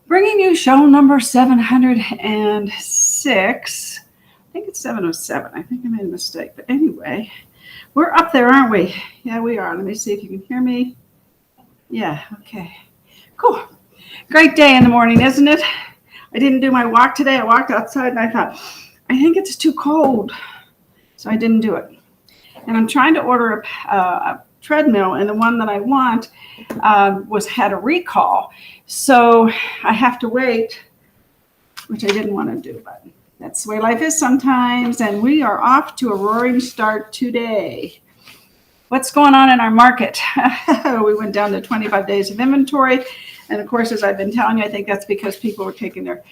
Bringing you show number 706. I think it's 707. I think I made a mistake. But anyway, we're up there, aren't we? Yeah, we are. Let me see if you can hear me. Yeah, okay. Cool. Great day in the morning, isn't it? I didn't do my walk today. I walked outside and I thought, I think it's too cold. So I didn't do it. And I'm trying to order a treadmill, and the one that I want had a recall. So I have to wait, which I didn't want to do, but that's the way life is sometimes. And we are off to a roaring start today. What's going on in our market? We went down to 25 days of inventory. And of course, as I've been telling you, I think that's because people were taking their,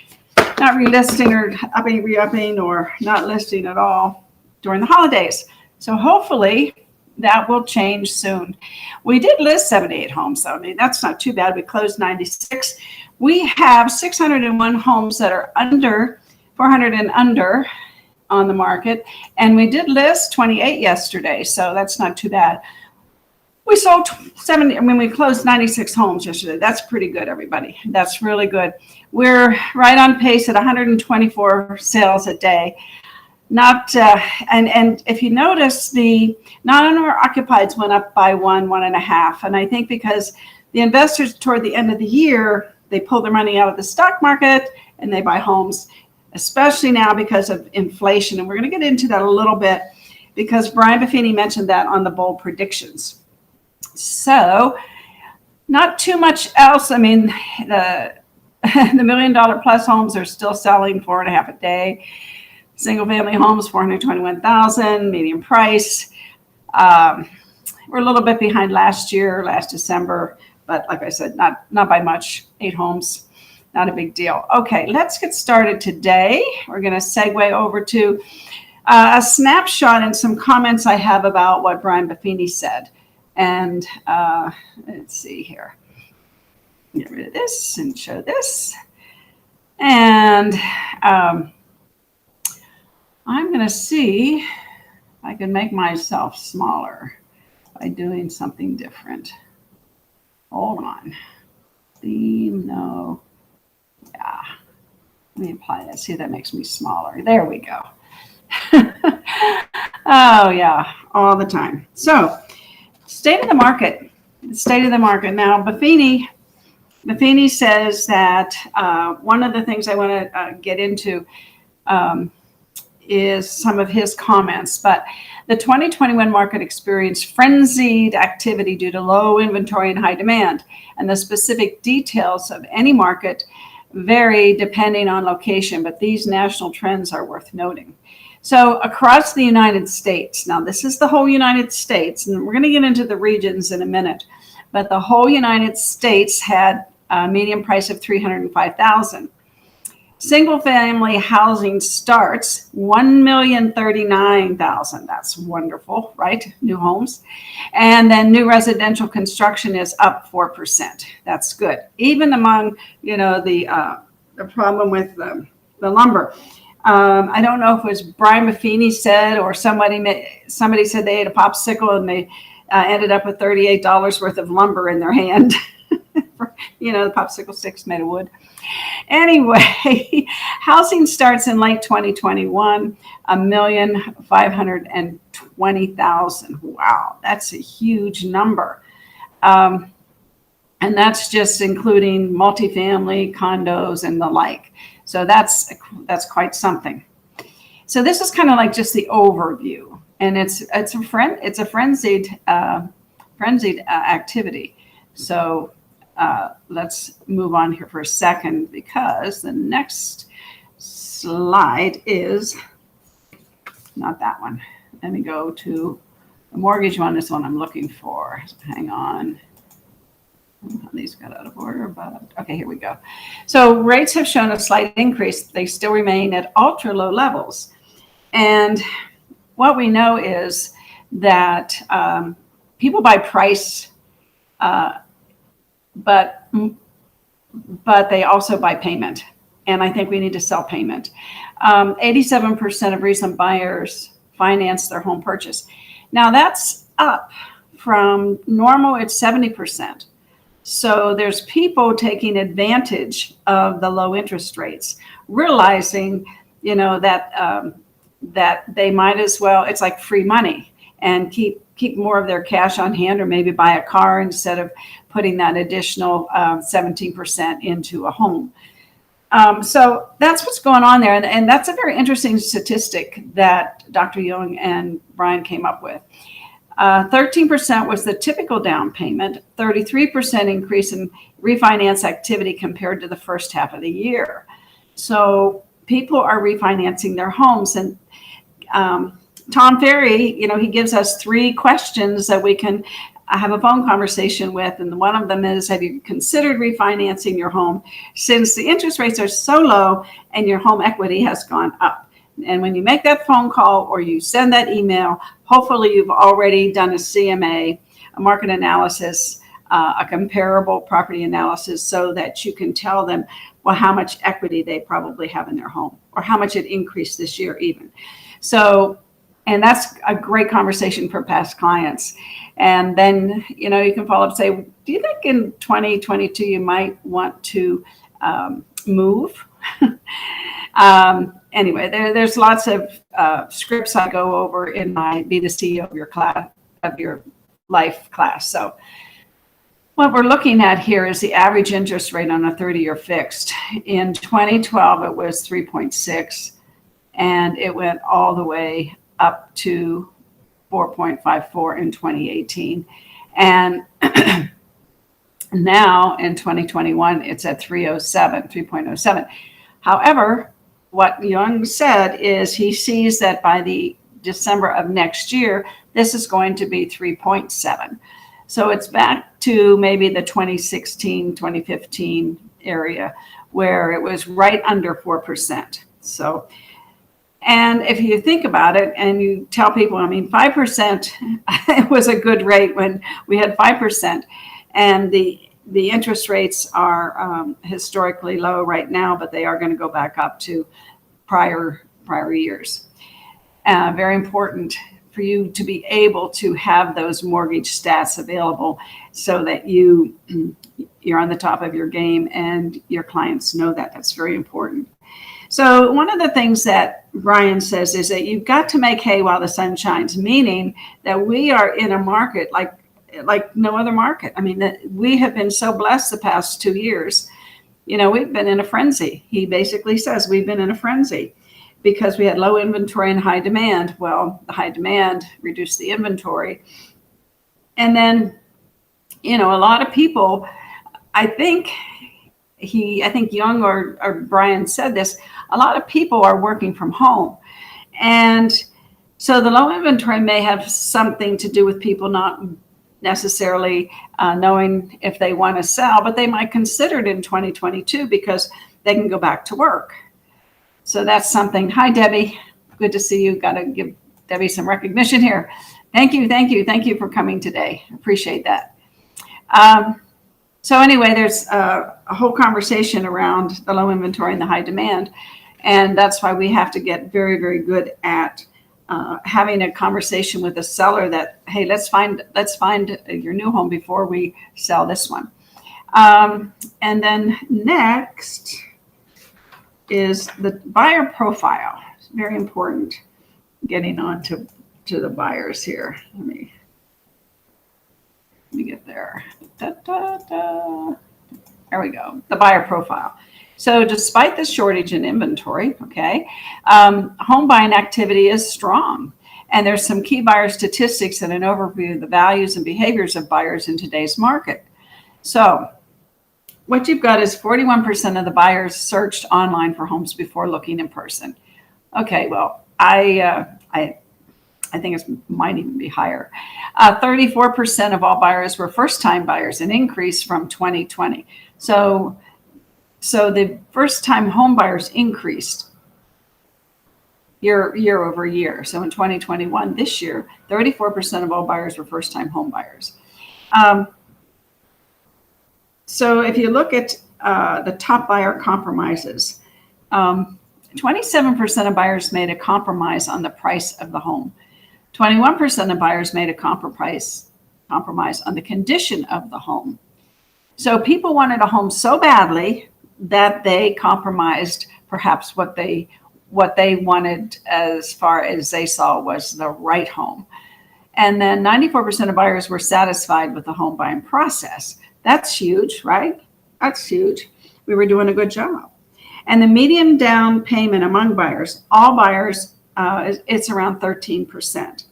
not relisting or re-upping or not listing at all during the holidays. So hopefully that will change soon. We did list 78 homes, though. I mean, that's not too bad. We closed 96. We have 601 homes that are under 400 and under on the market. And we did list 28 yesterday, so that's not too bad. We sold 70, I mean, we closed 96 homes yesterday. That's pretty good, everybody. That's really good. We're right on pace at 124 sales a day. And if you notice, the non-owner occupieds went up by 1.5. And I think because the investors toward the end of the year, they pull their money out of the stock market and they buy homes, especially now because of inflation. And we're going to get into that a little bit because Brian Buffini mentioned that on the bold predictions. So not too much else. I mean, the $1 million plus homes are still selling 4.5 a day. Single family homes, 421,000, medium price. We're a little bit behind last December, but like I said, not by much, 8 homes, not a big deal. Okay, let's get started today. We're going to segue over to a snapshot and some comments I have about what Brian Buffini said. And let's see here. Get rid of this and show this. And I'm going to see if I can make myself smaller by doing something different. Hold on. Theme, no. Yeah. Let me apply that. See, that makes me smaller. There we go. Oh, yeah, all the time. So, state of the market. Now, Buffini says that one of the things I want to get into is some of his comments, but the 2021 market experienced frenzied activity due to low inventory and high demand, and the specific details of any market vary depending on location, but these national trends are worth noting. So across the United States, now this is the whole United States, and we're going to get into the regions in a minute, but the whole United States had a median price of $305,000. Single family housing starts 1,039,000. That's wonderful, right? New homes. And then new residential construction is up 4%. That's good. Even among, the problem with the lumber. I don't know if it was Brian Buffini said or somebody said they ate a popsicle and they ended up with $38 worth of lumber in their hand. The popsicle sticks made of wood. Anyway, housing starts in late 2021, 1,520,000. Wow, that's a huge number. And that's just including multifamily, condos, and the like. So that's quite something. So this is kind of like just the overview, and it's a frenzied activity. So let's move on here for a second because the next slide is not that one. Let me go to the mortgage one. This one I'm looking for. Hang on. These got out of order, but okay, here we go. So rates have shown a slight increase. They still remain at ultra low levels. And what we know is that people buy price, but they also buy payment. And I think we need to sell payment. 87% of recent buyers finance their home purchase. Now that's up from normal, it's 70%. So there's people taking advantage of the low interest rates, realizing, that they might as well, it's like free money, and keep more of their cash on hand, or maybe buy a car instead of putting that additional 17% into a home. So that's what's going on there. And that's a very interesting statistic that Dr. Young and Brian came up with. 13% was the typical down payment, 33% increase in refinance activity compared to the first half of the year. So people are refinancing their homes. And Tom Ferry, he gives us 3 questions that we can have a phone conversation with. And one of them is, have you considered refinancing your home since the interest rates are so low and your home equity has gone up? And when you make that phone call or you send that email, hopefully you've already done a CMA, a market analysis, a comparable property analysis, so that you can tell them, well, how much equity they probably have in their home, or how much it increased this year even. So, and that's a great conversation for past clients. And then, you can follow up and say, do you think in 2022 you might want to move? Anyway, there's lots of scripts I go over in my Be the CEO of your life class. So what we're looking at here is the average interest rate on a 30-year fixed. In 2012, it was 3.6, and it went all the way up to 4.54 in 2018. And now in 2021, it's at 3.07. However, what Young said is he sees that by the December of next year, this is going to be 3.7. So it's back to maybe the 2016, 2015 area where it was right under 4%. So, and if you think about it and you tell people, 5% it was a good rate when we had 5%, and the interest rates are historically low right now, but they are going to go back up to prior years. Very important for you to be able to have those mortgage stats available so that you're on the top of your game and your clients know that. That's very important. So one of the things that Brian says is that you've got to make hay while the sun shines, meaning that we are in a market like no other market. That we have been so blessed the past 2 years. We've been in a frenzy. He basically says we've been in a frenzy because we had low inventory and high demand. Well, the high demand reduced the inventory. And then, a lot of people, I think Young or Brian said this, a lot of people are working from home. And so the low inventory may have something to do with people not necessarily knowing if they want to sell, but they might consider it in 2022 because they can go back to work. So that's something. Hi, Debbie. Good to see you. Got to give Debbie some recognition here. Thank you for coming today. Appreciate that. So anyway, there's a whole conversation around the low inventory and the high demand. And that's why we have to get very, very good at having a conversation with a seller that, hey, let's find your new home before we sell this one. And then next is the buyer profile. It's very important getting on to the buyers here. Let me get there. There we go. The buyer profile. So despite the shortage in inventory, home buying activity is strong. And there's some key buyer statistics and an overview of the values and behaviors of buyers in today's market. So what you've got is 41% of the buyers searched online for homes before looking in person. Okay, well, I think it might even be higher. 34% of all buyers were first-time buyers, an increase from 2020. So the first-time home buyers increased year over year. So in 2021, this year, 34% of all buyers were first-time home buyers. So if you look at the top buyer compromises, 27% of buyers made a compromise on the price of the home. 21% of buyers made a compromise on the condition of the home. So people wanted a home so badly that they compromised perhaps what they wanted as far as they saw was the right home. And then 94% of buyers were satisfied with the home buying process. That's huge, right? That's huge. We were doing a good job. And the median down payment among buyers, all buyers, it's around 13%.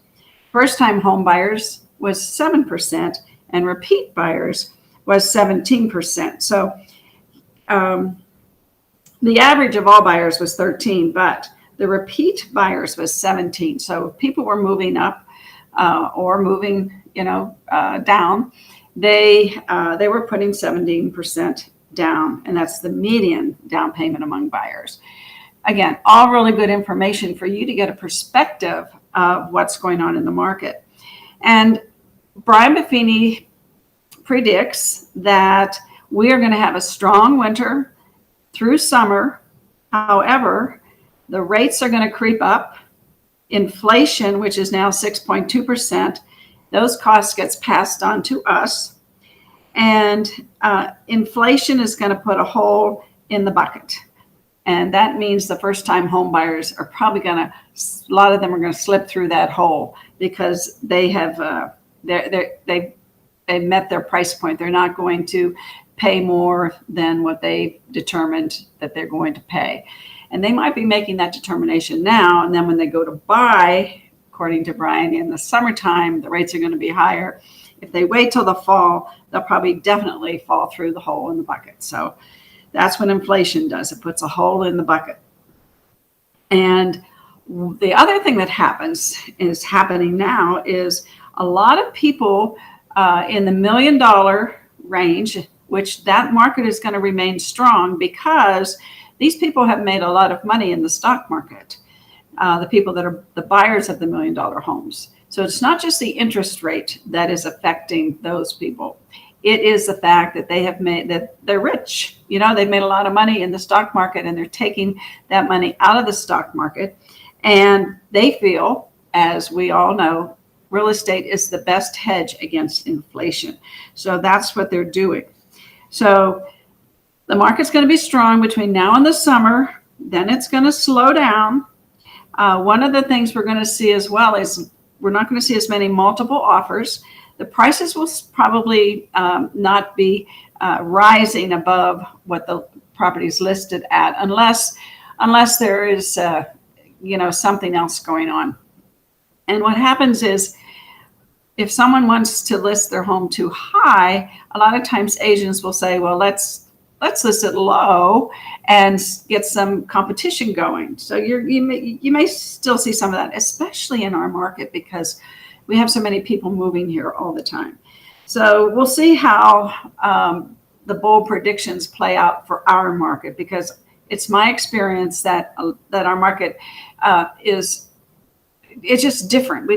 First-time home buyers was 7%, and repeat buyers was 17%. So the average of all buyers was 13, but the repeat buyers was 17. So people were moving up or moving, down. They were putting 17% down, and that's the median down payment among buyers. Again, all really good information for you to get a perspective of what's going on in the market. And Brian Buffini predicts that we are going to have a strong winter through summer. However, the rates are going to creep up. Inflation, which is now 6.2%, those costs gets passed on to us. And inflation is going to put a hole in the bucket. And that means the first-time home buyers are probably a lot of them are going to slip through that hole because they have, they met their price point. They're not going to pay more than what they determined that they're going to pay. And they might be making that determination now. And then when they go to buy, according to Brian, in the summertime, the rates are going to be higher. If they wait till the fall, they'll probably definitely fall through the hole in the bucket. So that's what inflation does. It puts a hole in the bucket. And the other thing that is happening now is a lot of people in the $1 million range, which that market is going to remain strong because these people have made a lot of money in the stock market, the people that are the buyers of the $1 million homes. So it's not just the interest rate that is affecting those people. It is the fact that that they're rich. They've made a lot of money in the stock market, and they're taking that money out of the stock market. And they feel, as we all know, real estate is the best hedge against inflation. So that's what they're doing. So the market's going to be strong between now and the summer. Then it's going to slow down. One of the things we're going to see as well is we're not going to see as many multiple offers. The prices will probably not be rising above what the property is listed at, unless there is something else going on. And what happens is, if someone wants to list their home too high, a lot of times agents will say, well, let's list it low and get some competition going. So you may still see some of that, especially in our market, because we have so many people moving here all the time. So we'll see how the bold predictions play out for our market, because it's my experience that our market it's just different.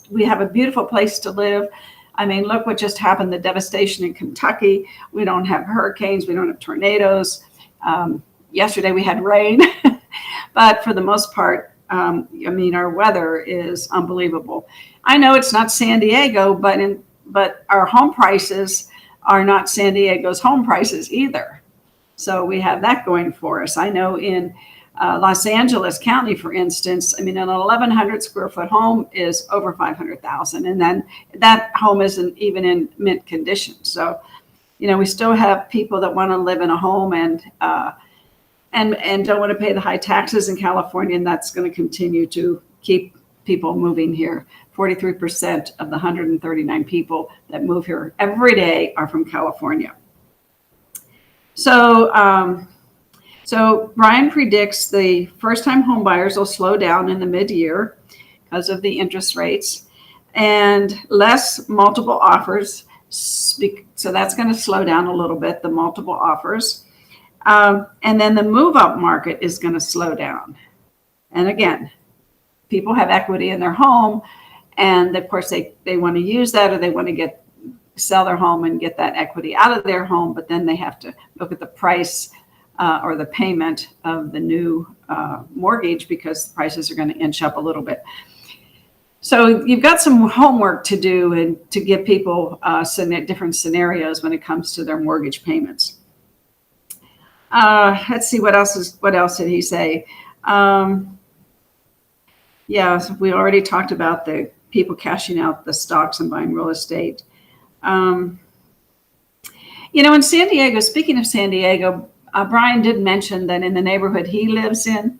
We have a beautiful place to live. I mean, look what just happened, the devastation in Kentucky. We don't have hurricanes. We don't have tornadoes. Yesterday we had rain, but for the most part, our weather is unbelievable. I know it's not San Diego, but our home prices are not San Diego's home prices either. So we have that going for us. I know in Los Angeles County, for instance, an 1,100 square foot home is over $500,000, and then that home isn't even in mint condition. So, we still have people that want to live in a home and don't want to pay the high taxes in California, and that's going to continue to keep people moving here. 43% of the 139 people that move here every day are from California. So Brian predicts the first-time home buyers will slow down in the mid-year because of the interest rates, and less multiple offers. So that's going to slow down a little bit, the multiple offers. And then the move-up market is going to slow down. And again, people have equity in their home, and of course they want to use that, or they want to sell their home and get that equity out of their home, but then they have to look at the price or the payment of the new mortgage, because the prices are going to inch up a little bit. So you've got some homework to do and to give people different scenarios when it comes to their mortgage payments. Let's see, what else did he say? Yeah, so we already talked about the people cashing out the stocks and buying real estate. In San Diego, speaking of San Diego, Brian did mention that in the neighborhood he lives in,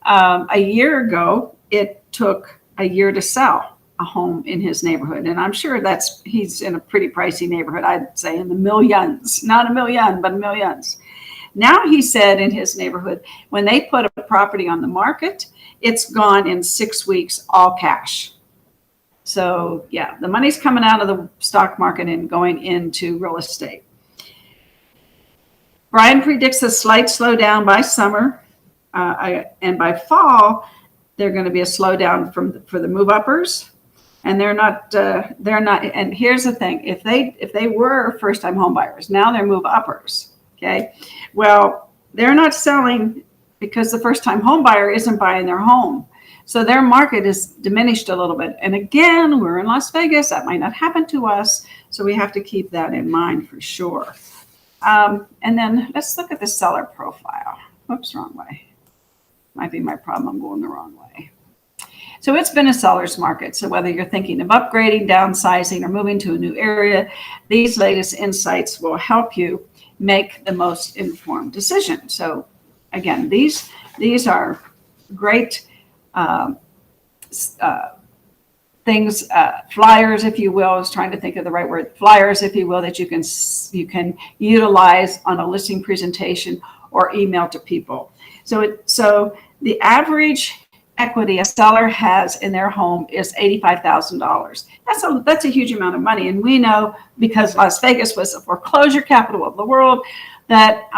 a year ago, it took a year to sell a home in his neighborhood. And I'm sure he's in a pretty pricey neighborhood. I'd say in the millions, not a million, but millions. Now he said in his neighborhood, when they put a property on the market, it's gone in 6 weeks, all cash. So yeah, the money's coming out of the stock market and going into real estate. Brian predicts a slight slowdown by summer, and by fall, there's going to be a slowdown for the move-uppers, and they're not. And here's the thing: if they were first-time home buyers, now they're move-uppers. Okay, well, they're not selling because the first-time home buyer isn't buying their home, so their market is diminished a little bit. And again, we're in Las Vegas; that might not happen to us, so we have to keep that in mind for sure. And then let's look at the seller profile. Whoops, wrong way. Might be my problem. I'm going the wrong way. So it's been a seller's market. So whether you're thinking of upgrading, downsizing, or moving to a new area, these latest insights will help you make the most informed decision. So again, these are great things, flyers, if you will. I was trying to think of the right word. Flyers, if you will, that you can utilize on a listing presentation or email to people. So the average equity a seller has in their home is $85,000. That's a huge amount of money, and we know, because Las Vegas was the foreclosure capital of the world, that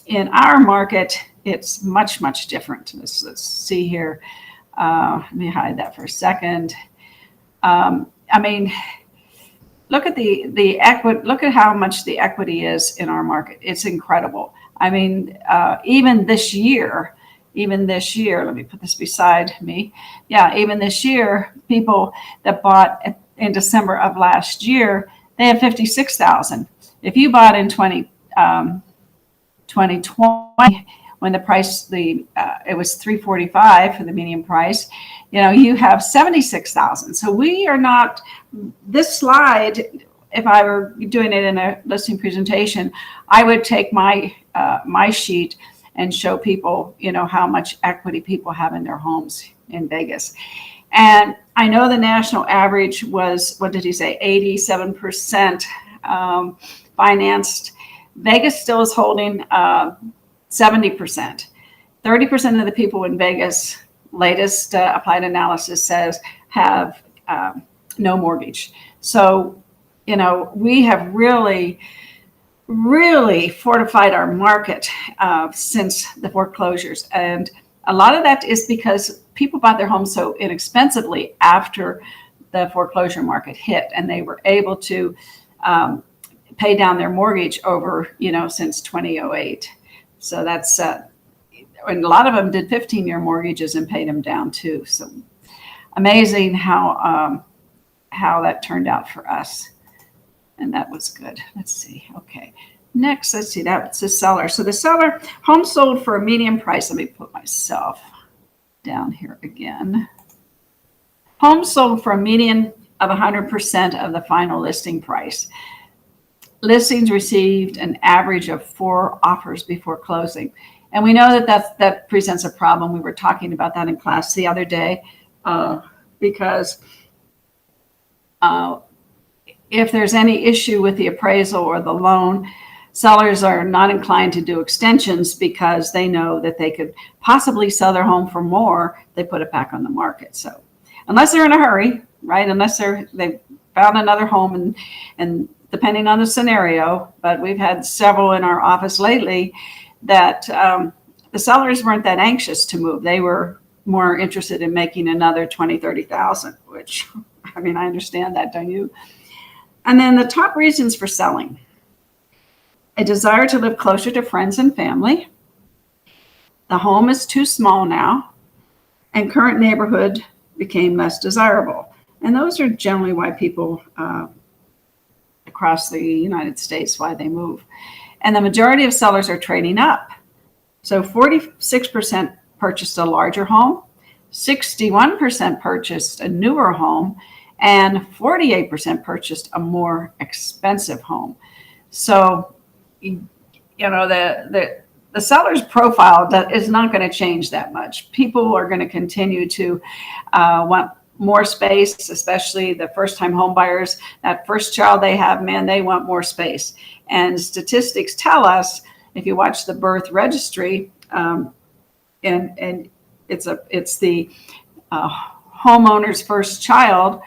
in our market it's much different. Let's see here. Let me hide that for a second. Look at the equity. Look at how much the equity is in our market. It's incredible. Even this year, let me put this beside me. Yeah, even this year, people that bought in December of last year, they have 56,000. If you bought in 2020, when the price, it was $345 for the median price, you have 76,000. So we are not, this slide, if I were doing it in a listing presentation, I would take my sheet and show people, how much equity people have in their homes in Vegas. And I know the national average was, what did he say, 87% financed. Vegas still is holding 70%. 30% of the people in Vegas, latest applied analysis says, have no mortgage. So, we have really fortified our market since the foreclosures. And a lot of that is because people bought their homes so inexpensively after the foreclosure market hit, and they were able to pay down their mortgage over, since 2008. So that's, and a lot of them did 15-year mortgages and paid them down too. So amazing how that turned out for us. And that was good. Let's see. Okay. Next, let's see. That's the seller. So the seller, home sold for a median price. Let me put myself down here again. Home sold for a median of 100% of the final listing price. Listings received an average of 4 offers before closing. And we know that presents a problem. We were talking about that in class the other day because if there's any issue with the appraisal or the loan, sellers are not inclined to do extensions because they know that they could possibly sell their home for more, they put it back on the market. So unless they're in a hurry, right? Unless they've found another home and depending on the scenario, but we've had several in our office lately that the sellers weren't that anxious to move. They were more interested in making another 20, 30,000, which, I understand that, don't you? And then the top reasons for selling: a desire to live closer to friends and family. The home is too small now, and current neighborhood became less desirable. And those are generally why people across the United States, why they move. And the majority of sellers are trading up. So 46% purchased a larger home, 61% purchased a newer home, and 48% purchased a more expensive home. So, you know, the seller's profile is not going to change that much. People are going to continue to want more space, especially the first-time home buyers. That first child they have, man, they want more space. And statistics tell us, if you watch the birth registry, and it's the homeowner's first child,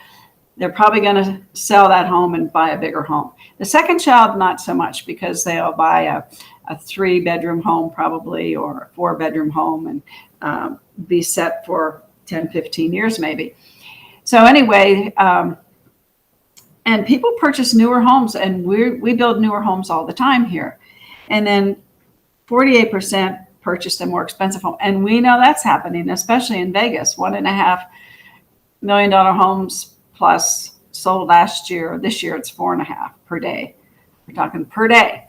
they're probably going to sell that home and buy a bigger home. The second child, not so much, because they'll buy a 3-bedroom home probably, or a 4-bedroom home, and be set for 10, 15 years maybe. So anyway, and people purchase newer homes, and we build newer homes all the time here. And then 48% purchased a more expensive home. And we know that's happening, especially in Vegas. $1.5 million homes plus sold last year. This year it's 4.5 per day. We're talking per day.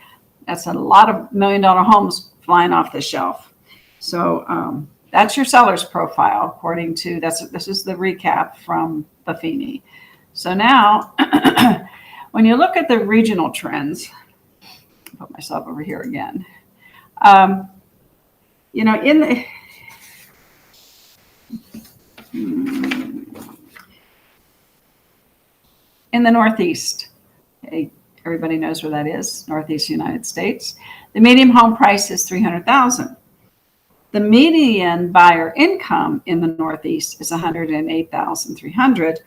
That's a lot of $1 million homes flying off the shelf. So that's your seller's profile, according to, this is the recap from Buffini. So now, when you look at the regional trends, I'll put myself over here again. You know, in the Northeast, okay, everybody knows where that is, Northeast United States. The median home price is $300,000. The median buyer income in the Northeast is $108,300,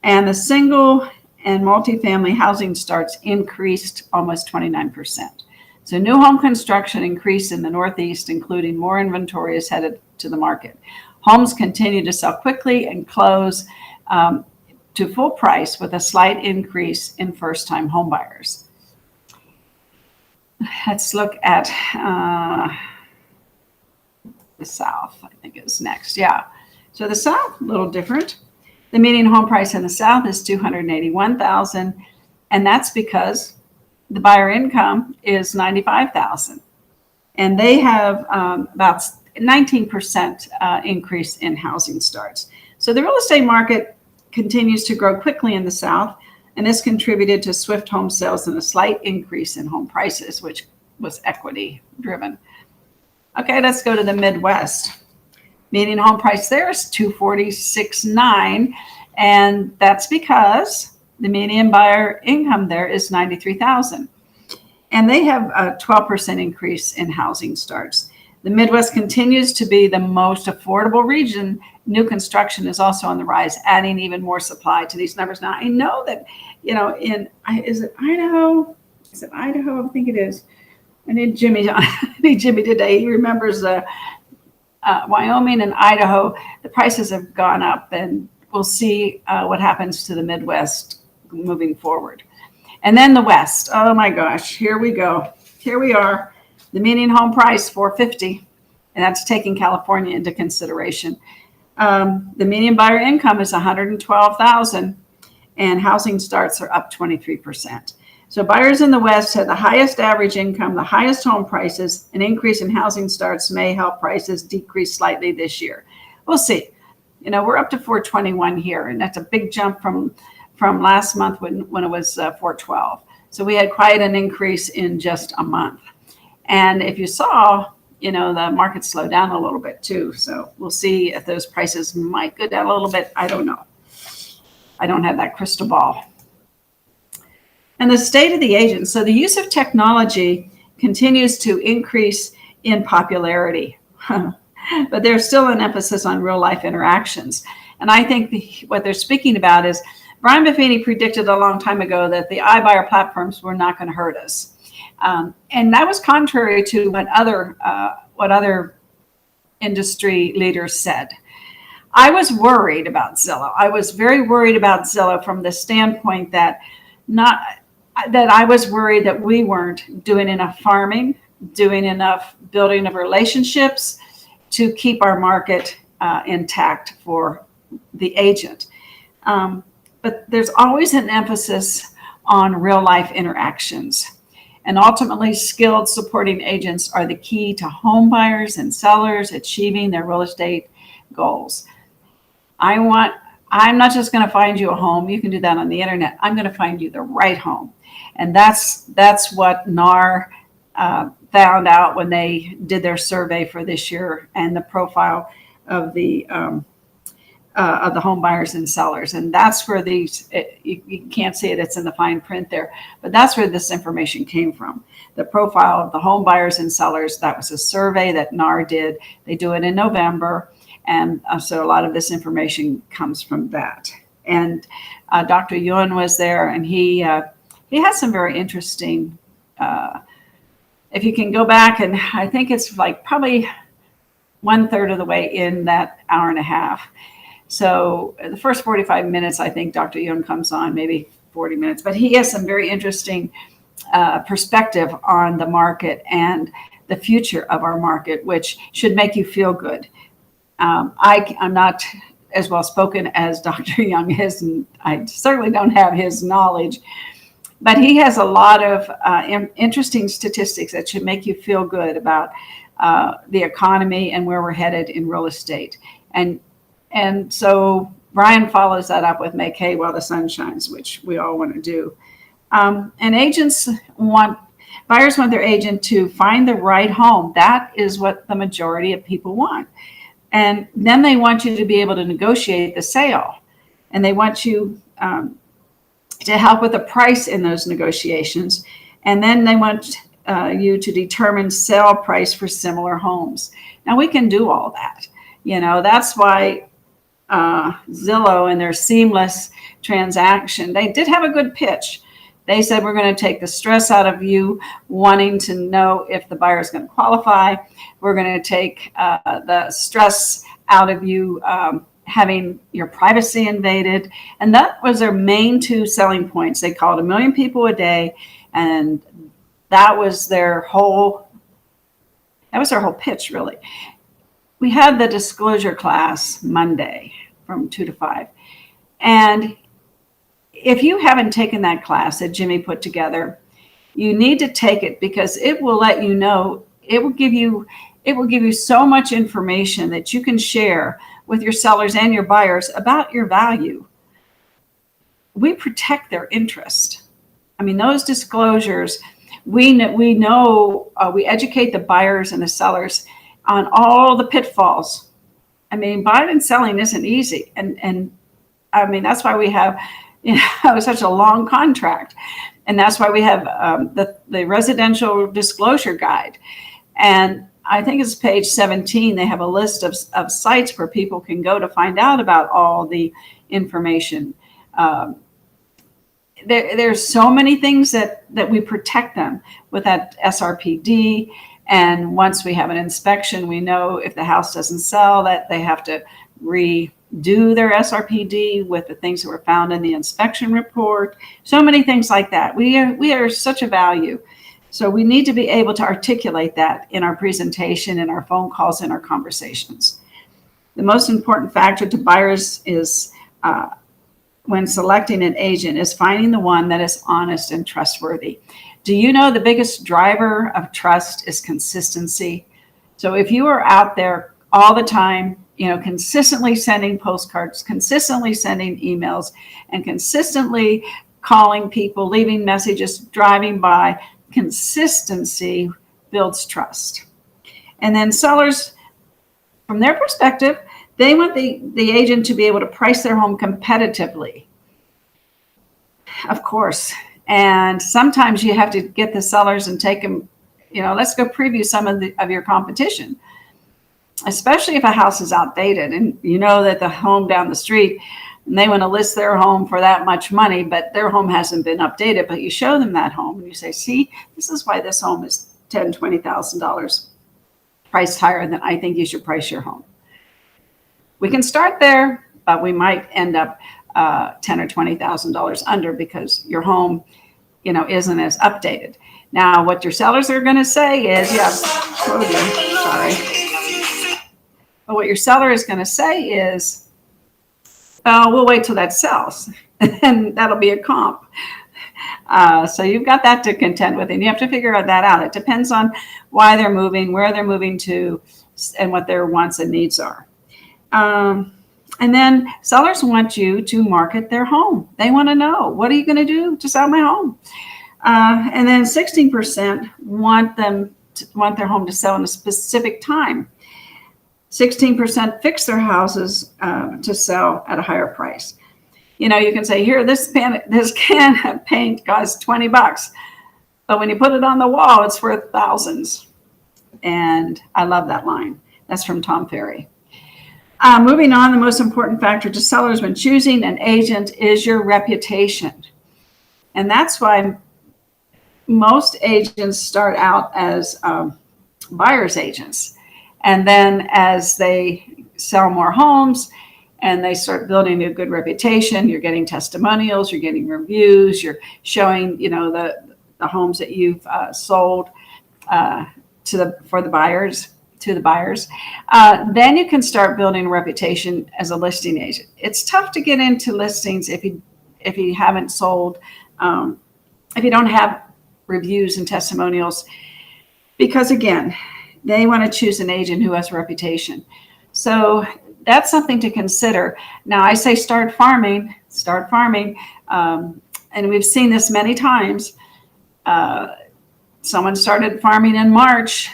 and the single and multifamily housing starts increased almost 29%. So new home construction increased in the Northeast, including more inventory is headed to the market. Homes continue to sell quickly and close to full price, with a slight increase in first-time home buyers. Let's look at the South, I think is next. Yeah. So the South, a little different. The median home price in the South is $281,000, and that's because the buyer income is $95,000, and they have about 19% increase in housing starts. So the real estate market continues to grow quickly in the South, and this contributed to swift home sales and a slight increase in home prices, which was equity driven. Okay, let's go to the Midwest. Median home price there is $246,900, and that's because the median buyer income there is $93,000, and they have a 12% increase in housing starts. The Midwest continues to be the most affordable region. New construction is also on the rise, adding even more supply to these numbers. Now, I know that, you know, is it Idaho? Is it Idaho? I think it is. I need Jimmy today. He remembers Wyoming and Idaho. The prices have gone up, and we'll see what happens to the Midwest moving forward. And then the West. Oh my gosh, here we go. Here we are. The median home price, $450,000, and that's taking California into consideration. The median buyer income is $112,000, and housing starts are up 23%. So buyers in the West had the highest average income, the highest home prices. An increase in housing starts may help prices decrease slightly this year. We'll see. You know, we're up to 421 here, and that's a big jump from last month when it was 412. So we had quite an increase in just a month. And if you saw, you know, the market slowed down a little bit too. So we'll see if those prices might go down a little bit. I don't know. I don't have that crystal ball. And the state of the agent. So the use of technology continues to increase in popularity, but there's still an emphasis on real life interactions. And I think what they're speaking about is Brian Buffini predicted a long time ago that the iBuyer platforms were not going to hurt us. And that was contrary to what other industry leaders said. I was worried about Zillow. I was very worried about Zillow from the standpoint that I was worried that we weren't doing enough farming, doing enough building of relationships to keep our market intact for the agent. But there's always an emphasis on real life interactions. And ultimately, skilled supporting agents are the key to home buyers and sellers achieving their real estate goals. I'm not just going to find you a home. You can do that on the internet. I'm going to find you the right home. And that's what NAR found out when they did their survey for this year and the profile of the home buyers and sellers. And that's where you can't see it, it's in the fine print there, but that's where this information came from. The profile of the home buyers and sellers, that was a survey that NAR did. They do it in November. And so a lot of this information comes from that. And Dr. Yuen was there, and he had some very interesting, if you can go back, and I think it's like probably 1/3 of the way in that hour and a half. So the first 45 minutes, I think Dr. Yuen comes on, maybe 40 minutes, but he has some very interesting perspective on the market and the future of our market, which should make you feel good. I'm not as well spoken as Dr. Young is, and I certainly don't have his knowledge, but he has a lot of interesting statistics that should make you feel good about the economy and where we're headed in real estate. And so Brian follows that up with make hay while the sun shines, which we all want to do. And buyers want their agent to find the right home. That is what the majority of people want. And then they want you to be able to negotiate the sale. And they want you to help with the price in those negotiations. And then they want you to determine sale price for similar homes. Now we can do all that. That's why Zillow and their seamless transaction, they did have a good pitch. They said, we're going to take the stress out of you wanting to know if the buyer is going to qualify. We're going to take the stress out of you having your privacy invaded. And that was their main two selling points. They called 1 million people a day. And that was their whole pitch, really. We had the disclosure class Monday from 2 to 5. And if you haven't taken that class that Jimmy put together, you need to take it, because it will let you know, it will give you so much information that you can share with your sellers and your buyers about your value. We protect their interest. I mean, those disclosures, we educate the buyers and the sellers on all the pitfalls. I mean, buying and selling isn't easy. And I mean, that's why we have such a long contract. And that's why we have the residential disclosure guide. And I think it's page 17. They have a list of sites where people can go to find out about all the information. There's so many things that we protect them with that SRPD. And once we have an inspection, we know if the house doesn't sell, that they have to redo their SRPD with the things that were found in the inspection report. So many things like that. We are such a value. So we need to be able to articulate that in our presentation, in our phone calls, in our conversations. The most important factor to buyers is when selecting an agent is finding the one that is honest and trustworthy. Do you know the biggest driver of trust is consistency? So if you are out there all the time, consistently sending postcards, consistently sending emails, and consistently calling people, leaving messages, driving by, consistency builds trust. And then sellers, from their perspective, they want the agent to be able to price their home competitively. Of course. And sometimes you have to get the sellers and take them, let's go preview some of your competition, especially if a house is outdated and you know that the home down the street, and they want to list their home for that much money, but their home hasn't been updated. But you show them that home and you say, see, this is why this home is $10,000, $20,000 priced higher than I think you should price your home. We can start there, but we might end up $10,000 or $20,000 under because your home, isn't as updated. Now, what your sellers are going to say is, sorry. But what your seller is going to say is, We'll wait till that sells, and that'll be a comp. So you've got that to contend with, and you have to figure that out. It depends on why they're moving, where they're moving to, and what their wants and needs are. And then sellers want you to market their home. They want to know, what are you going to do to sell my home? And then 16% want their home to sell in a specific time. 16% fix their houses to sell at a higher price. You know, you can say, here, this can of paint costs $20, but when you put it on the wall, it's worth thousands. And I love that line. That's from Tom Ferry. Moving on, the most important factor to sellers when choosing an agent is your reputation. And that's why most agents start out as buyer's agents. And then as they sell more homes and they start building a good reputation, you're getting testimonials, you're getting reviews, you're showing, you know, the homes that you've sold to the buyers. Then you can start building a reputation as a listing agent. It's tough to get into listings if you haven't sold, if you don't have reviews and testimonials, because again, they want to choose an agent who has a reputation. So that's something to consider. Now I say start farming, and we've seen this many times. Someone started farming in March,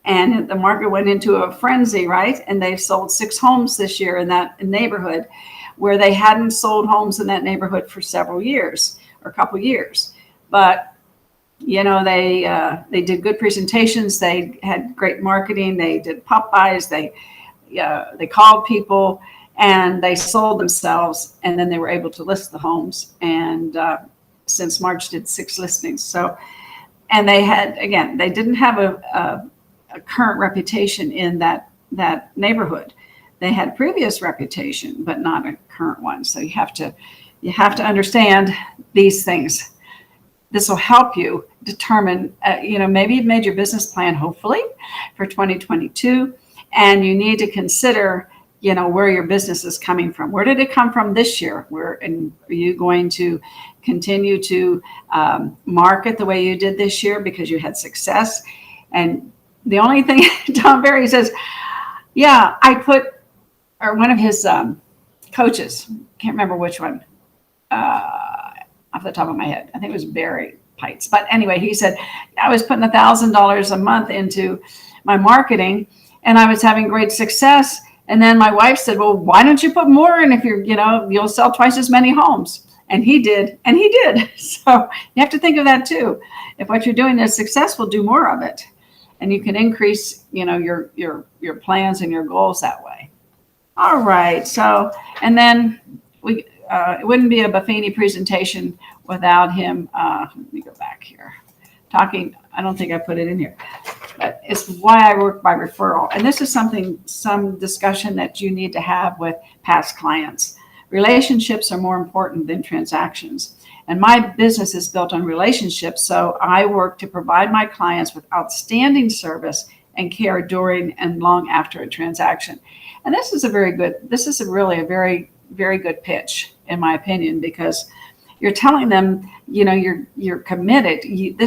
and the market went into a frenzy, right? And they've sold 6 homes this year in that neighborhood, where they hadn't sold homes in that neighborhood for several years or a couple years. But you know, they did good presentations. They had great marketing. They did pop buys. They called people, and they sold themselves. And then they were able to list the homes. And since March, did 6 listings. So, and they had, again, they didn't have a current reputation in that neighborhood. They had previous reputation, but not a current one. So you have to understand these things. This will help you determine, maybe you've made your business plan, hopefully, for 2022, and you need to consider, where your business is coming from. Where did it come from this year? Are you going to continue to market the way you did this year because you had success? And the only thing, Tom Ferry says, yeah, or one of his coaches, can't remember which one, off the top of my head. I think it was Barry Pites. But anyway, he said, I was putting $1,000 a month into my marketing and I was having great success. And then my wife said, well, why don't you put more in if you'll sell twice as many homes? And he did. So you have to think of that too. If what you're doing is successful, do more of it. And you can increase, your plans and your goals that way. All right. So, and then it wouldn't be a Buffini presentation without him. Let me go back here. Talking, I don't think I put it in here, but it's why I work by referral. And this is some discussion that you need to have with past clients. Relationships are more important than transactions. And my business is built on relationships. So I work to provide my clients with outstanding service and care during and long after a transaction. And this is really a very, very good pitch, in my opinion, because you're telling them, you're committed. The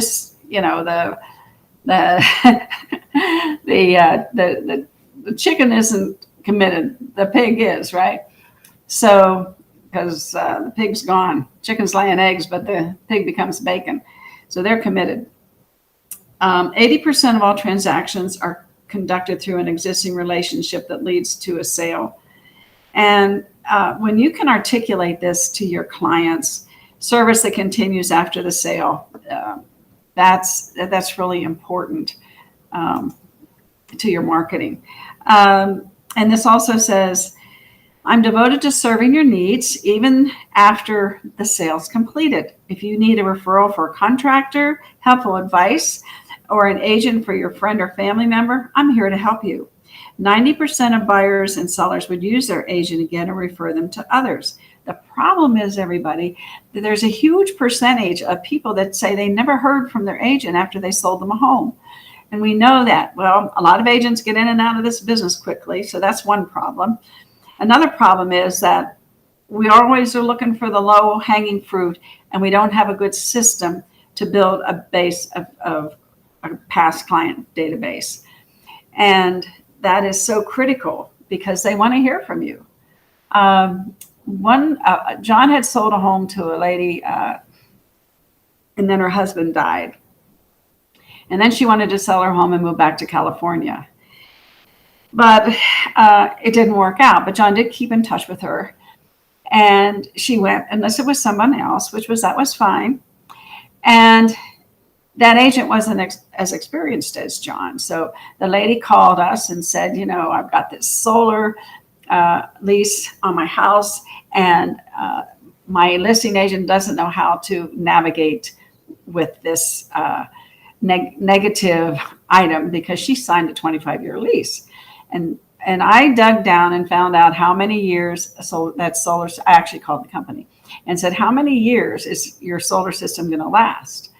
chicken isn't committed. The pig is, right? So, because the pig's gone, chicken's laying eggs, but the pig becomes bacon. So they're committed. 80% of all transactions are conducted through an existing relationship that leads to a sale. And when you can articulate this to your clients, service that continues after the sale, that's really important to your marketing. And this also says, I'm devoted to serving your needs even after the sale's completed. If you need a referral for a contractor, helpful advice, or an agent for your friend or family member, I'm here to help you. 90% of buyers and sellers would use their agent again and refer them to others. The problem is, everybody, that there's a huge percentage of people that say they never heard from their agent after they sold them a home. And we know that. Well, a lot of agents get in and out of this business quickly, so that's one problem. Another problem is that we always are looking for the low hanging fruit, and we don't have a good system to build a base of a past client database. And that is so critical because they want to hear from you. John had sold a home to a lady, and then her husband died. And then she wanted to sell her home and move back to California. But it didn't work out. But John did keep in touch with her. And she went and listed with someone else, that was fine. And that agent wasn't as experienced as John. So the lady called us and said, I've got this solar lease on my house, and my listing agent doesn't know how to navigate with this negative item because she signed a 25-year lease. And I dug down and found out how many years I actually called the company and said, how many years is your solar system going to last?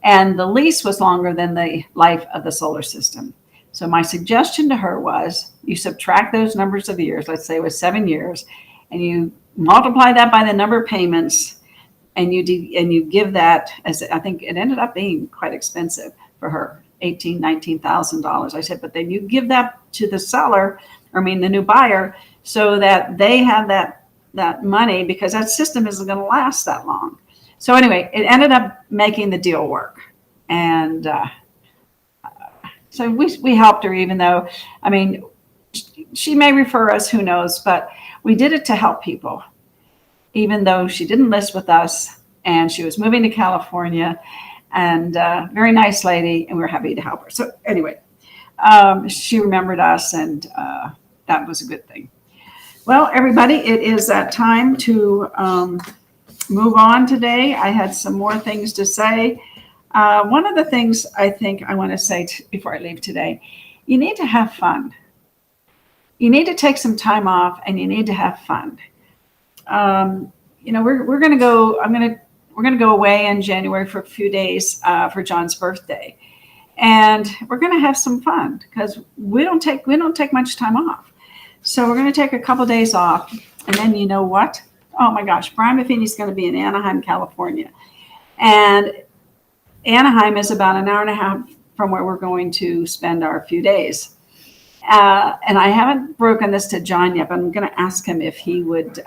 And the lease was longer than the life of the solar system. So my suggestion to her was you subtract those numbers of years, let's say it was 7 years, and you multiply that by the number of payments, and you give that, as I think it ended up being quite expensive for her, $18,000-$19,000. I said, but then you give that to the seller, the new buyer, so that they have that money, because that system isn't going to last that long. So anyway, it ended up making the deal work. And so we helped her, even though, she may refer us, who knows, but we did it to help people, even though she didn't list with us and she was moving to California, and very nice lady, and we were happy to help her. So anyway, she remembered us, and that was a good thing. Well, everybody, it is that time to move on today. I had some more things to say. One of the things I think I want to say before I leave today, you need to have fun. You need to take some time off, and you need to have fun. We're going to go. We're going to go away in January for a few days for John's birthday, and we're going to have some fun because we don't take much time off. So we're going to take a couple days off, and then you know what? Oh my gosh, Brian Buffini is going to be in Anaheim, California, and Anaheim is about an hour and a half from where we're going to spend our few days. And I haven't broken this to John yet, but I'm going to ask him if he would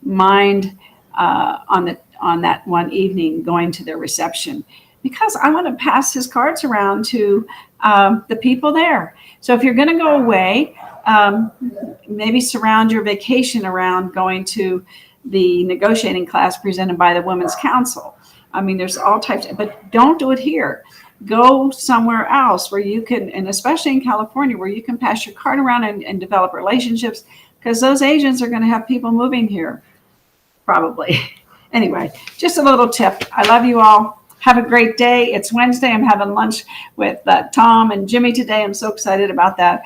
mind on that one evening going to their reception, because I want to pass his cards around to the people there. So if you're going to go away, maybe surround your vacation around going to the negotiating class presented by the Women's Council. There's all types, but don't do it here. Go somewhere else where you can, and especially in California, where you can pass your card around and develop relationships, because those agents are going to have people moving here, probably. Anyway, just a little tip. I love you all. Have a great day. It's Wednesday. I'm having lunch with Tom and Jimmy today. I'm so excited about that.